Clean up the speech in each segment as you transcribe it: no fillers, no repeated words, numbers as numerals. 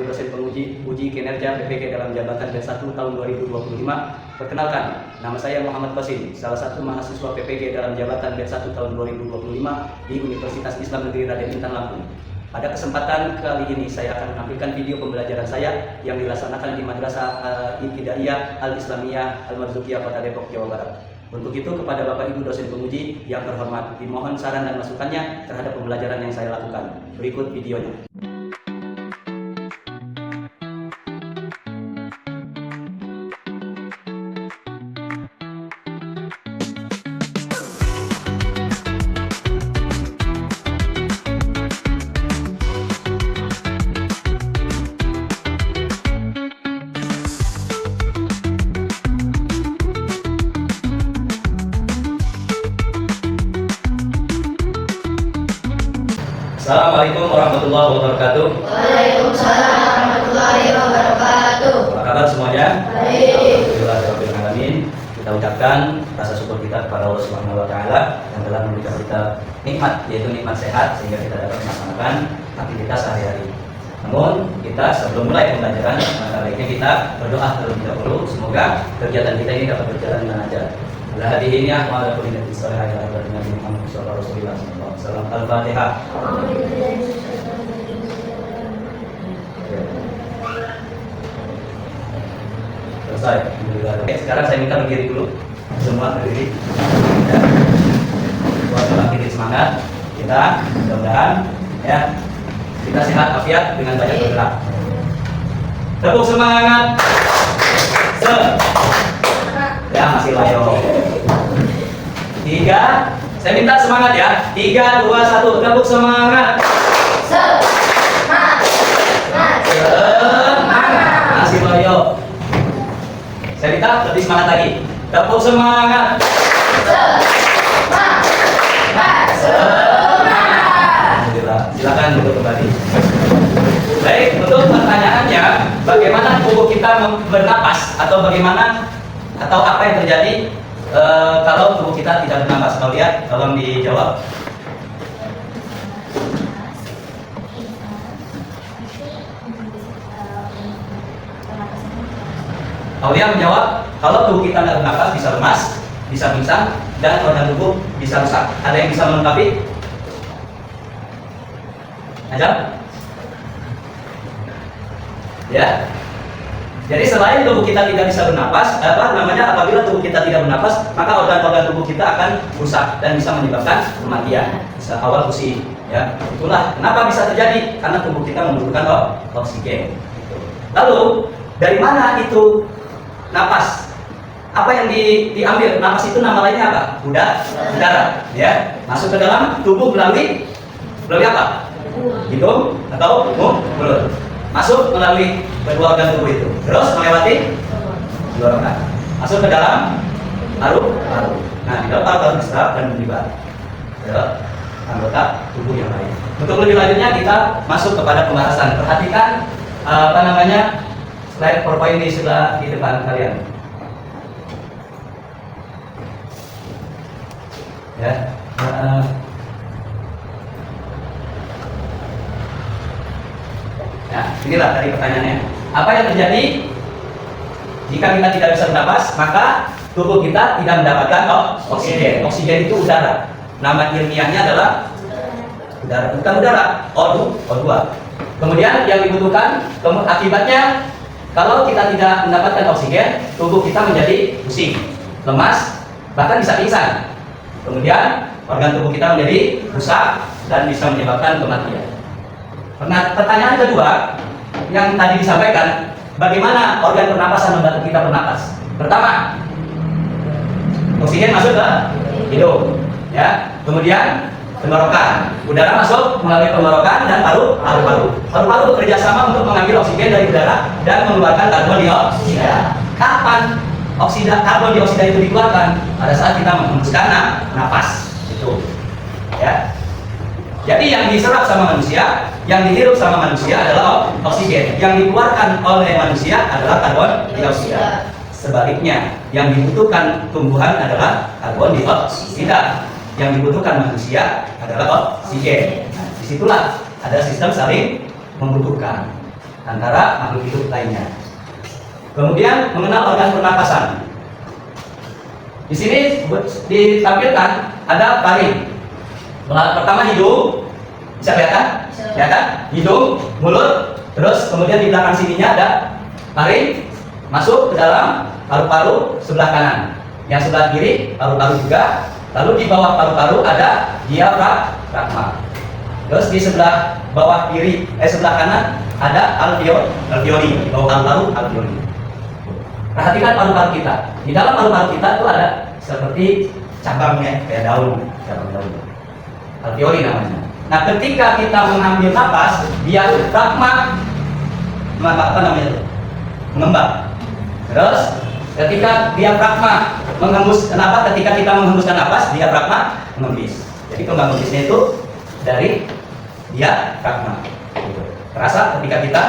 dosen penguji uji kinerja PPG dalam jabatan D1 tahun 2025. Perkenalkan, nama saya Muhammad Qasim, salah satu mahasiswa PPG dalam jabatan D1 tahun 2025 di Universitas Islam Negeri Raden Intan Lampung. Pada kesempatan kali ini saya akan menampilkan video pembelajaran saya yang dilaksanakan di Madrasah Ibtidaiyah Al-Islamiyah Al-Marzukiyah Kota Depok, Jawa Barat. Untuk itu kepada Bapak Ibu dosen penguji yang terhormat, dimohon saran dan masukannya terhadap pembelajaran yang saya lakukan. Berikut videonya. Assalamualaikum warahmatullahi wabarakatuh. Waalaikumsalam warahmatullahi wabarakatuh. Apa kabar semuanya? Baik. Alhamdulillah. Kita ucapkan rasa syukur kita kepada Allah Subhanahu wa taala yang telah memberikan kita nikmat, yaitu nikmat sehat sehingga kita dapat melaksanakan aktivitas sehari-hari. Namun kita sebelum mulai pembelajaran, maka baiknya kita berdoa terlebih dahulu semoga kegiatan kita ini dapat berjalan dengan lancar. Alhamdulillah wa ala kulli nabiyyin sallallahu alaihi wasallam. Al-Fatihah. Selesai. Oke, sekarang saya minta berdiri dulu. Semua berdiri. Ya. Buat bangkitin semangat. Kita mudah-mudahan ya kita sehat afiat dengan banyak bergerak. Tepuk semangat. Ya, masih layo. 3. Saya minta semangat ya. 3, 2, 1. Tepuk semangat. Semangat. Semangat. Masih loyo. Saya minta lebih semangat lagi. Tepuk semangat. Semangat. Alhamdulillah. Silakan duduk kembali. Baik, untuk pertanyaannya, bagaimana tubuh kita bernapas atau bagaimana atau apa yang terjadi kalau tubuh kita tidak bernapas? Kalau lihat, tolong dijawab. Aulia menjawab, kalau tubuh kita tidak bernapas bisa lemas, bisa pingsan, dan organ tubuh bisa rusak. Ada yang bisa melengkapi? Ajak? Ya. Jadi selain tubuh kita tidak bisa bernapas, apabila tubuh kita tidak bernapas, maka organ-organ tubuh kita akan rusak dan bisa menyebabkan kematian. Bisa awal usia. Ya, itulah kenapa bisa terjadi, karena tubuh kita membutuhkan oksigen. Lalu dari mana itu napas? Apa yang diambil? Napas itu nama lainnya apa? Udara. Ya, masuk ke dalam tubuh melalui apa? Hidung atau mulut. Masuk melalui kedua organ tubuh itu, terus melewati tenggorokan, masuk ke dalam paru. Nah, di dalam paru diserap dan menyebar ke anggota tubuh yang lain. Untuk lebih lanjutnya kita masuk kepada pembahasan. Perhatikan slide PowerPoint di sebelah di depan kalian. Ya. Nah, inilah tadi pertanyaannya. Apa yang terjadi jika kita tidak bisa bernapas? Maka tubuh kita tidak mendapatkan oksigen. Oksigen itu udara. Nama ilmiahnya adalah udara, bukan udara, O2. Kemudian yang dibutuhkan, akibatnya kalau kita tidak mendapatkan oksigen, tubuh kita menjadi pusing, lemas, bahkan bisa pingsan. Kemudian organ tubuh kita menjadi rusak dan bisa menyebabkan kematian. Pertanyaan kedua yang tadi disampaikan, bagaimana organ pernapasan membantu kita bernapas? Pertama, oksigen masuk ke hidung, ya. Kemudian tenggorokan, udara masuk melalui tenggorokan dan paru-paru. Paru-paru bekerja sama untuk mengambil oksigen dari udara dan mengeluarkan karbon dioksida. Kapan karbon dioksida itu dikeluarkan? Pada saat kita menghembuskan napas. Itu, ya. Jadi yang diserap sama manusia, yang dihirup sama manusia adalah oksigen. Yang dikeluarkan oleh manusia adalah karbon dioksida. Sebaliknya, yang dibutuhkan tumbuhan adalah karbon dioksida. Yang dibutuhkan manusia adalah oksigen. Nah, disitulah ada sistem saling membutuhkan. antara makhluk hidup lainnya. Kemudian mengenal organ pernapasan. Di sini ditampilkan ada faring. Pertama hidung, bisa kelihatan? Kelihatan? Hidung, mulut, terus kemudian di belakang sininya ada faring masuk ke dalam paru-paru sebelah kanan. Yang sebelah kiri paru-paru juga. Lalu di bawah paru-paru ada diafragma. Terus di sebelah bawah kiri, sebelah kanan ada alveoli. Di bawah paru-paru alveoli. Perhatikan paru-paru kita. Di dalam paru-paru kita itu ada seperti cabangnya, kayak daun, cabang daun. Alveoli namanya. Nah, ketika kita mengambil napas, diafragma apa namanya itu? Mengembang. Terus ketika diafragma menghembus, kenapa ketika kita menghembuskan napas, diafragma mengembis. Jadi kembang embisnya itu dari diafragma. Gitu. Terasa ketika kita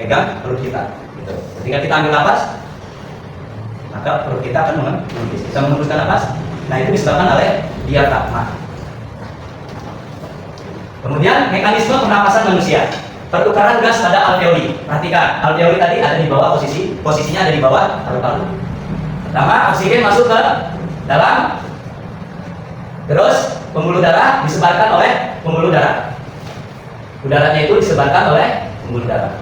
pegang perut kita. Gitu. Ketika kita ambil napas, maka perut kita akan mengembis. Kita menghembuskan napas, nah itu disebabkan oleh diafragma. Kemudian mekanisme pernapasan manusia. Pertukaran gas pada alveoli. Perhatikan, alveoli tadi ada di bawah posisinya ada di bawah paru-paru. Pertama, oksigen masuk ke dalam, terus pembuluh darah disebarkan oleh pembuluh darah. Udaranya itu disebarkan oleh pembuluh darah.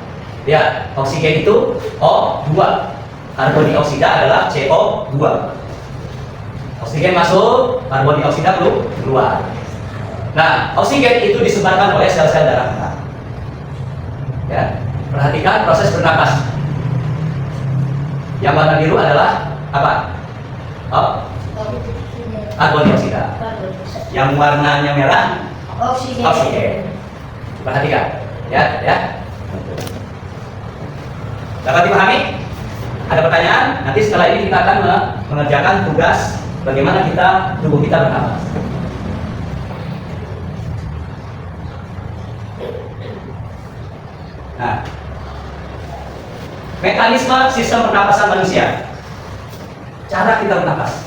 Ya, oksigen itu O2. Karbon dioksida adalah CO2. Oksigen masuk, karbon dioksida keluar. Nah, oksigen itu disebarkan oleh sel-sel darah kita. Ya, perhatikan proses bernapas. Yang warna biru adalah apa? Karbon dioksida. Yang warnanya merah oksigen. Perhatikan, ya. Dapat dipahami? Ada pertanyaan? Nanti setelah ini kita akan mengerjakan tugas bagaimana tubuh kita bernapas. Nah, mekanisme sistem pernapasan manusia. Cara kita bernapas.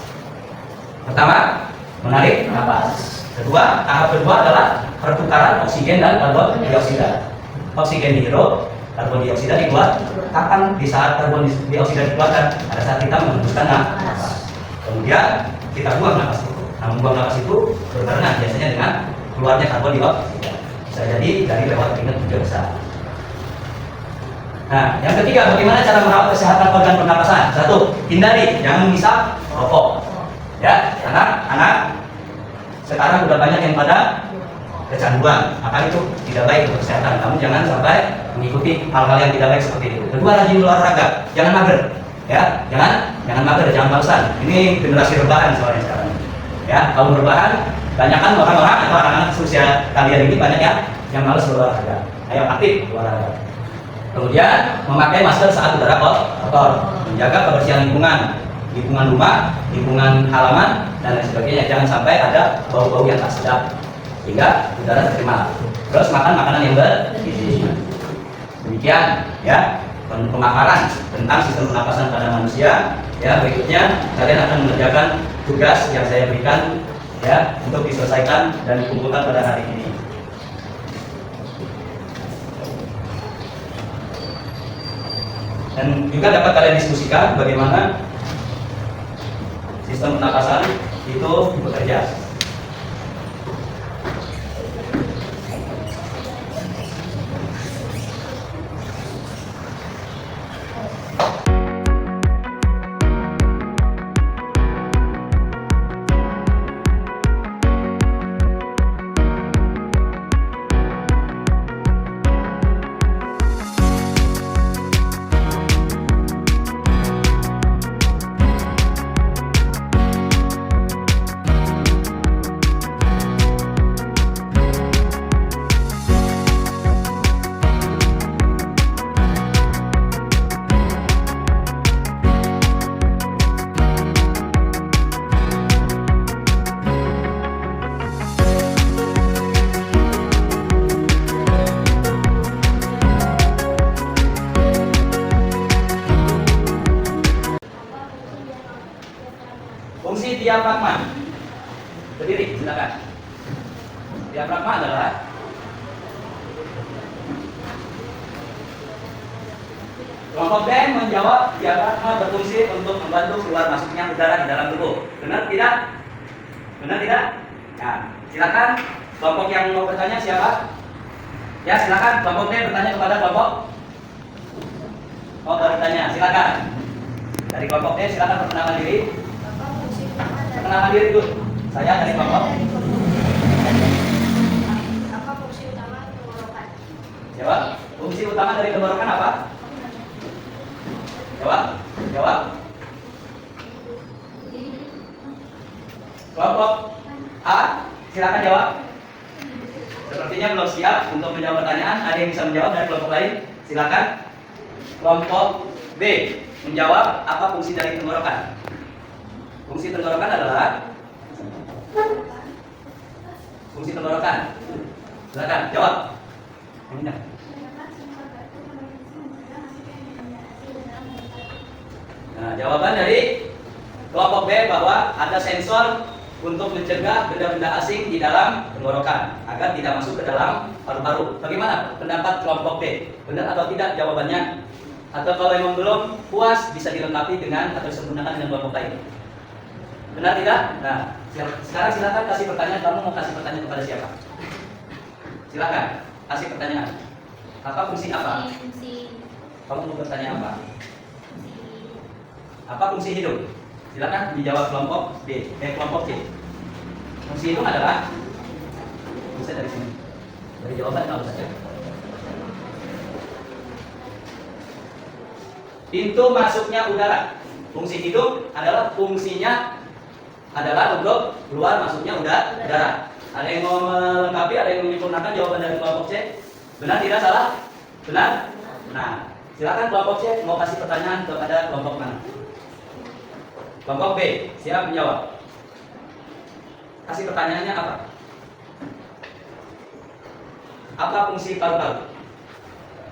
Pertama, menarik napas. Kedua, tahap kedua adalah pertukaran oksigen dan karbon dioksida. Oksigen dihirup, karbon dioksida dikeluarkan. Kapan? Di saat karbon dioksida dikeluarkan, pada saat kita menghembuskan napas. Kemudian kita buang napas itu. Nah, membuang napas itu berbarengan biasanya dengan keluarnya karbon dioksida. Bisa jadi dari lewat keringat juga bisa. Nah, yang ketiga, bagaimana cara merawat kesehatan organ pernapasan? Satu, hindari, jangan menghisap rokok. Ya, anak-anak sekarang udah banyak yang pada kecanduan, maka itu tidak baik untuk kesehatan. Kamu jangan sampai mengikuti hal-hal yang tidak baik seperti itu. Kedua, rajin olahraga, jangan mager. Ya, jangan mager, jangan malesan. Ini generasi rebahan soalnya sekarang. Ya, kaum rebahan, banyakkan orang-orang atau anak-anak usia kalian ini banyak yang malas berolahraga. Ayo aktif olahraga. Kemudian memakai masker saat udara kotor, menjaga kebersihan lingkungan rumah, lingkungan halaman dan lain sebagainya. Jangan sampai ada bau-bau yang tak sedap sehingga udara tercemar. Terus makan makanan yang bergizi. Demikian ya pemaparan tentang sistem pernapasan pada manusia. Ya, berikutnya kalian akan mengerjakan tugas yang saya berikan ya untuk diselesaikan dan dikumpulkan pada hari ini. Dan juga dapat kalian diskusikan bagaimana sistem pernapasan itu bekerja. Fungsi diafragma. Berdiri, silakan. Diafragma adalah Kelompok B menjawab diafragma berfungsi untuk membantu keluar masuknya udara di dalam tubuh. Benar tidak? Benar tidak? Nah, silakan kelompok yang mau bertanya siapa? Ya, silakan kelompok B bertanya kepada kelompok. Oh, bertanya, silakan. Dari kelompok D silakan perkenalan diri. Perkenalan diri dulu. Saya dari kelompok. Apa fungsi utama tenggorokan? Jawab. Fungsi utama dari tenggorokan apa? Jawab. Jawab. Kelompok A, silakan jawab. Sepertinya belum siap untuk menjawab pertanyaan. Ada yang bisa menjawab dari kelompok lain? Silakan. Kelompok B menjawab apa fungsi dari tenggorokan? Fungsi tenggorokan adalah fungsi tenggorokan. Silakan jawab. Yang benar. Nah, jawaban dari kelompok B bahwa ada sensor untuk mencegah benda-benda asing di dalam tenggorokan agar tidak masuk ke dalam paru-paru. Bagaimana pendapat kelompok B? Benar atau tidak jawabannya? Atau kalau memang belum puas bisa dilengkapi dengan atau disempurnakan dengan kelompok lain? Benar tidak? Nah, sekarang silakan kasih pertanyaan. Kamu mau kasih pertanyaan kepada siapa? Silakan kasih pertanyaan. Apa fungsi apa? Kamu mau bertanya apa? Apa fungsi hidung? Silakan dijawab kelompok B, kelompok C. Fungsi hidung adalah bisa dari sini. Dari jawaban kamu saja. Pintu masuknya udara. Fungsi hidung adalah fungsinya adalah untuk keluar masuknya udara. Ada yang mau melengkapi, ada yang menyempurnakan jawaban dari kelompok C? Benar tidak salah? Benar? Nah, silakan kelompok C mau kasih pertanyaan kepada kelompok mana? Kelompok B, siap menjawab. Kasih pertanyaannya apa? Apa fungsi paru-paru?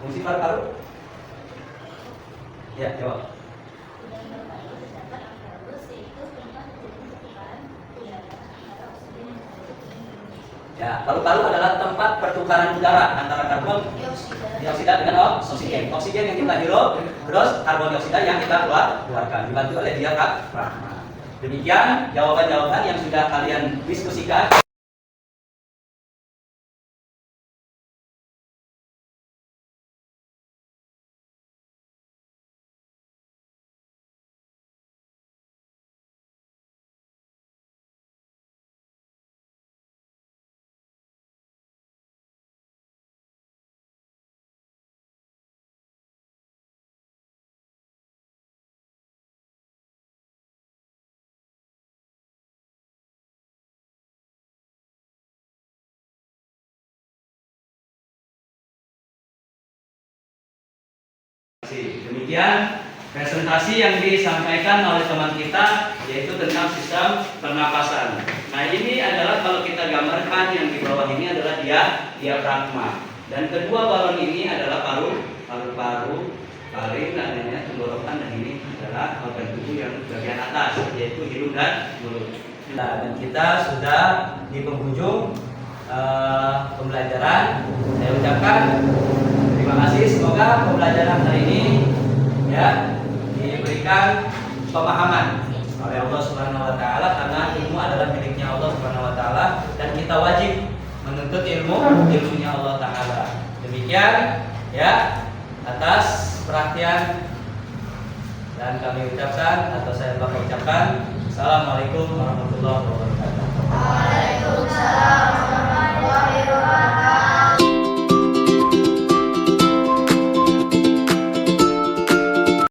Fungsi paru-paru? Ya, jawab. Ya, paru-paru adalah tempat pertukaran udara antara karbon dioksida dengan oksigen. Oksigen yang kita hirup, terus karbon dioksida yang kita keluarkan, dibantu oleh diafragma. Demikian jawaban-jawaban yang sudah kalian diskusikan. Demikian presentasi yang disampaikan oleh teman kita, yaitu tentang sistem pernapasan. Nah, ini adalah kalau kita gambarkan yang di bawah ini adalah diafragma, dan kedua balon ini adalah paru-paru, faring, dan tenggorokan, dan ini adalah organ tubuh yang bagian atas, yaitu hidung dan mulut. Nah, dan kita sudah di penghujung pembelajaran. Saya ucapkan terima kasih, semoga pembelajaran hari ini ya diberikan pemahaman oleh Allah Subhanahu wa taala, karena ilmu adalah miliknya Allah Subhanahu wa taala dan kita wajib menuntut ilmunya Allah taala. Demikian ya, atas perhatian dan kami ucapkan atau saya ucapkan Assalamualaikum warahmatullahi wabarakatuh. Waalaikumsalam.